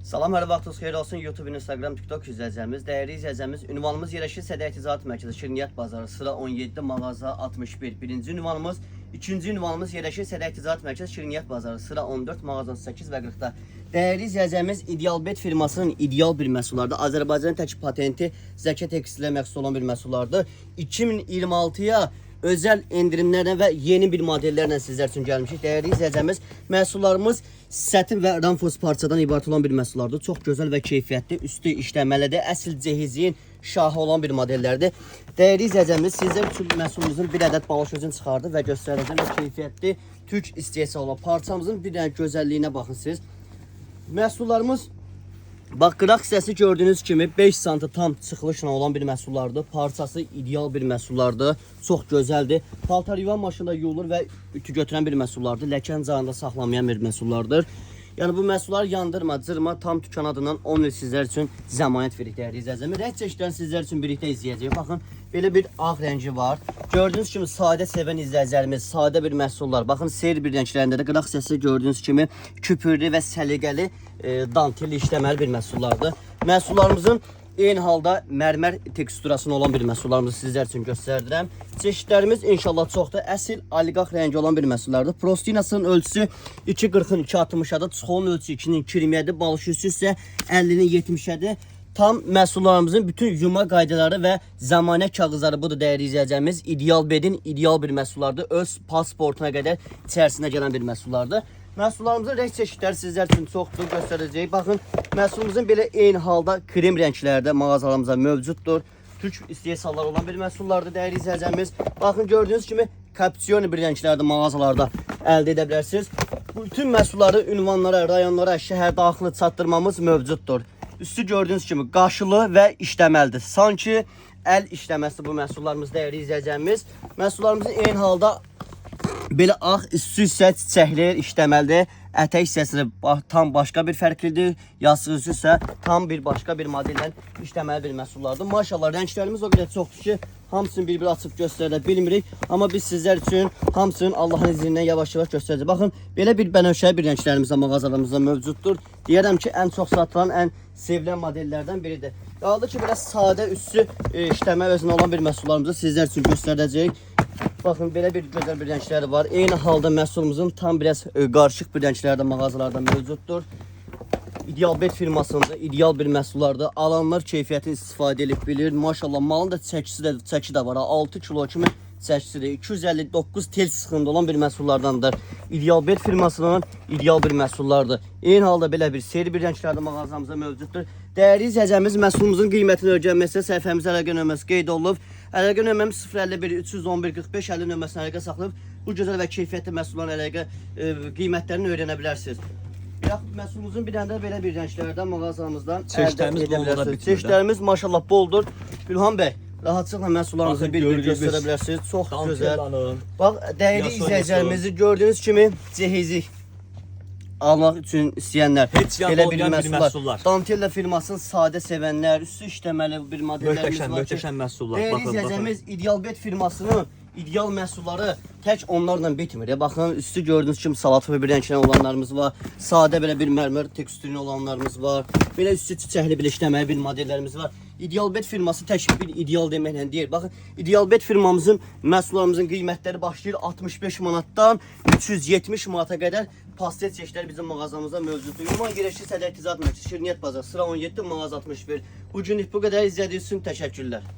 Salam, hər vaxtınız xeyir olsun. YouTube, Instagram, TikTok izləyəcəyimiz, dəyərli izləyəcəyimiz ünvanımız yerləşir Sədəq Ticarət Mərkəzi, Şirniyyat Bazarı, sıra 17, mağaza 61. Birinci ünvanımız, ikinci ünvanımız yerləşir Sədəq Ticarət Mərkəzi, Şirniyyat Bazarı, sıra 14, mağaza 8 və 40-da. Dəyərli izləyəcəyimiz İdealbet firmasının ideal bir məhsullardır. Azərbaycanın tək patenti Zəki Tekstillə məxsus olan bir məhsullardır. 2026-ya özel endirimlərlə və yeni bir modellərlə sizlər üçün gəlmişik. Dəyərli izləyəcəyimiz məhsullarımız sətin və ramfos parçadan ibarət olan bir məhsullardır. Çox gözəl və keyfiyyətli, üstü işləməlidir. Əsl cehizin şahı olan bir modellərdir. Dəyərli izləyəcəyimiz sizlər üçün məhsulumuzun bir ədəd balış özünü çıxardı və göstərəcəm və keyfiyyətli türk istehsal olan parçamızın bir dənə gözəlliyinə baxın siz. Məhsullarımız bax, qıraq hissəsi gördüyünüz kimi 5 sm tam çıxılışla olan bir məhsullardır. Parçası ideal bir məhsullardır. Çox gözəldir. Paltar yuvan maşında yuyulur və ütü götürən bir məhsullardır. Ləkən canında saxlamayan bir məhsullardır. Yəni bu məhsullar yandırma, cırma, tam tükan adından 10 il sizlər üçün zəmanət veririk dəyərli izləyicilər. Rəng çeşidlərini sizlər üçün birlikdə izləyəcəyik. Baxın, belə bir ağ rəngi var. Gördüyünüz kimi sadə sevən izləyicilərimiz, sadə bir məhsullar. Baxın, seyir bir rənglərində də qıraq hissəsi gördüyünüz kimi küpürlü və səliqəli dantelli işləməli bir məhsullardır. Məhsullarımızın eyni halda mərmər teksturasında olan bir məhsullarımızı sizlər üçün göstərdirəm. Çeşidlərimiz inşallah çoxdur. Əsl oliqarx rəngi olan bir məhsullardır. Prostinasının ölçüsü 2.40-ın 2.60-adır. Çıxolun ölçüsü 2-nin 20-yədir. Balış üstü isə 50-nin 70-yədir. Tam məhsullarımızın bütün yuma qaydaları və zəmanə kağızları budur dəyərli izləyəcəyimiz. Idealbet'in ideal bir məhsullardır. Öz pasportuna qədər içərisində gələn bir məhsullardır. Məhsullarımızın rəng çeşidləri sizlər üçün çoxdur, göstərəcəyik. Baxın, məhsulumuzun belə eyni halda krem rənglərdə mağazalarımızda mövcuddur. Türk istehsalları olan bir məhsullardır dəyərli izləyəcəyimiz. Baxın, gördüyünüz kimi kapsiyonu bir rənglərdə mağazalarda əldə edə bilərsiniz. Bütün məhsulları ünvanlara, rayonlara, şəhər daxili çatdırmamız mövcuddur. Üstü gördüyünüz kimi qaşılı və işləməlidir. Sanki əl işləməsi bu məhsullarımız dəyərli izləyəcəyimiz. Məhsullarımızın eyni halda belə ağ, üstü isə çiçəkli, işləməlidir. Ətək hissəsi tam başqa bir fərqlidir. Yastığı isə tam bir başqa bir modellə işləməli bir məhsullardır. Maşallah, rənglərimiz o qədər çoxdur ki, hamısını bir-bir açıb göstərə bilmirik. Amma biz sizlər üçün hamısının Allahın izni ilə yavaş-yavaş göstərəcək. Baxın, belə bir bənövşəyi bir rənglərimiz də mağazalarımızda mövcuddur. Deyərəm ki, ən çox satılan, ən sevilən modellərdən biridir. Qaldı ki, biraz sadə üstü işləmə özünə olan bir məhsullarımızı sizlər üçün göstərəcəyik. Baxın, belə bir gözəl bir rəngləri var. Eyni halda məhsulumuzun tam biraz qarışıq bir rəngləri də mağazalarda mövcuddur. İdealbet firmasında ideal bir məhsullardır. Alanlar keyfiyyətini istifadə edib bilir. Maşallah, malın da çəki də var. 6 kilo kimi çəkisidir. 259 tel sıxında olan bir məhsullardandır. İdealbet firmasının ideal bir məhsullardır. Eyni halda belə bir seri bir rənglərdə mağazamızda mövcuddur. Dəyərli izləyəcəyimiz məhsulumuzun qiymətini öyrənməksə səhifəmizə əlaqə nömrəsi qeyd olunub. Əlaqə nömrəmiz 051 311 45 50 nömrəsini əlaqə saxlayıb bu gözəl və keyfiyyətli məhsulların əlaqə qiymətlərini öyrənə bilərsiniz. Yaxud məhsulumuzun bir dənə də belə bir rənglərdən mağazamızdan əldə edə bilərsiniz. Çeşidlərimiz maşallah boldur. Gülhan bəy, rahatlıqla məhsullarımızı bir-bir göstərə bilərsiniz. Çox gözəl. Bax, dəyərli izləyicilərimizi gördüyünüz kimi cehizi almaq üçün istəyənlər, belə bir məhsullar. Dantellə firmasının sadə sevənlər, üstü işləməli bir modellərimiz var. Möhtəşəm məhsullar. Dəyərli izləyəcəyimiz İdealbet firmasının ideal məhsulları tək onlarla bitmir. Baxın, üstü gördüyünüz kimi salatlı bir rənglə olanlarımız var. Sadə belə bir mərmər teksturlu olanlarımız var. Belə üstü çiçəkli bir işləməli bir modellərimiz var. İdealbet firması tək bir ideal deməklə deyil. Baxın, İdealbet firmamızın məhsullarımızın qiymətləri başlayır 65 manatdan 370 manata qədər pastel çeşidləri bizim mağazamızda mövcuddur. Ünvan yerləşir Sədəq Ticarət Mərkəzi, Şirniyyat Bazarı, sıra 17, mağaza 61. Bu günlük bu qədər, izlədiyiniz üçün təşəkkürlər.